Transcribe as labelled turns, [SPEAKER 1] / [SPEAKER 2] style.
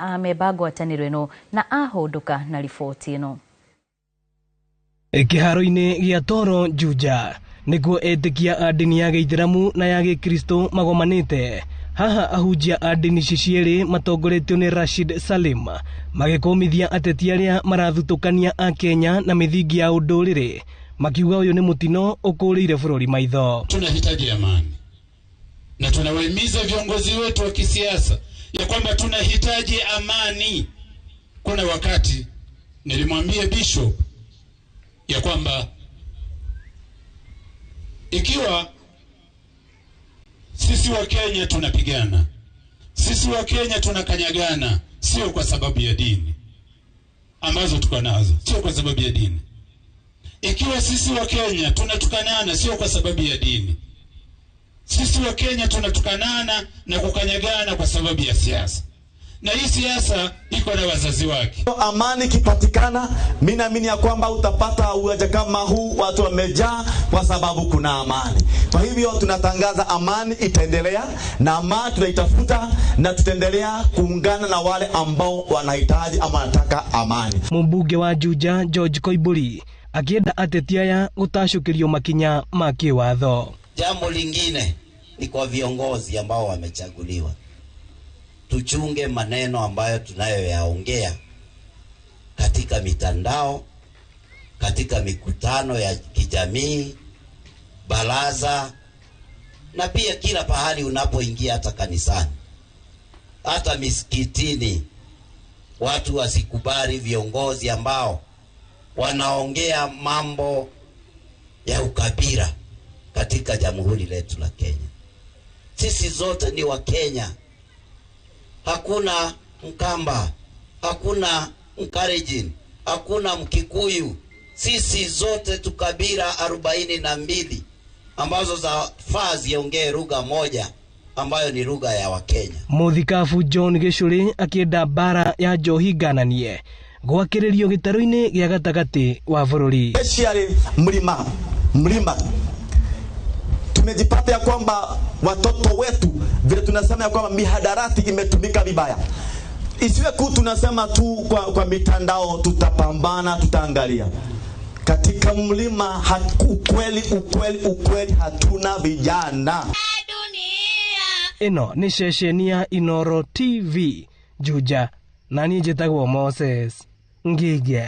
[SPEAKER 1] amebagwa tanirweno na ahunduka na riboti ino.
[SPEAKER 2] Kiharo-ini gia Toro Juja niguo etikia a ndini ya Gĩithĩramu na ya Gĩkristo magomanite. Haha ahunjia a ndini cicieri matongoretio ni Rashid Salim magikomithia ateti aria marathutukania a Kenya na mithingi ya undurire, makiuga uyu ni mutino ukuriire bururi maitho.
[SPEAKER 3] Tunahitaji amani na tunawahimiza viongozi wetu wa kisiasa ya kwamba tunahitaji amani. Kuna wakati nilimwambia Bishop ya kwamba ikiwa sisi wa Kenya tunapigana, sisi wa Kenya tunakanyagana, sio kwa sababu ya dini ambazo tuko nazo, sio kwa sababu ya dini. Ikiwa sisi wa Kenya tunatukanana, sio kwa sababu ya dini. Sisi wa Kenya tunatukanana na kukanyagana kwa sababu ya siasa. Na hii siasa iko na wazazi wake.
[SPEAKER 4] Amani kipatikana, mimi naamini ya kwamba utapata uwaja kama huu, watu wamejaa kwa sababu kuna amani. Kwa hivyo tunatangaza amani itaendelea, na amani tunaitafuta, na tutaendelea kuungana na wale ambao wanahitaji ama wanataka amani.
[SPEAKER 2] Mbunge wa Juja George Koiburi akienda ateti aya gutashukirio makinya ma kiwatho.
[SPEAKER 5] Jambo lingine ni kwa viongozi ambao wamechaguliwa, tuchunge maneno ambayo tunayoyaongea katika mitandao, katika mikutano ya kijamii, baraza, na pia kila pahali unapoingia, hata kanisani, hata misikitini. Watu wasikubali viongozi ambao wanaongea mambo ya ukabila katika jamhuri letu la Kenya. Sisi zote ni wa Kenya. Hakuna Mkamba, hakuna Mkalenjin, hakuna Mkikuyu. Sisi zote tukabila 42 ambazo zafaa ziongee lugha moja ambayo ni lugha ya Wakenya.
[SPEAKER 2] Muthikabu John Gicuri akienda bara ya njohi ngananie gwakiririo gitaro-ini gia gatagati wa bururi.
[SPEAKER 4] Especially mlima tumejipata ya kwamba watoto wetu vile tunasema ya kwamba mihadarati imetumika vibaya. Isiwe tu tunasema tu kwa mitandao, tutapambana, tutaangalia. Katika mlima ukweli hatuna vijana.
[SPEAKER 2] Ino ni ceceni ya Inoro TV Juja, na niĩ njĩtagwo Moses Ngige.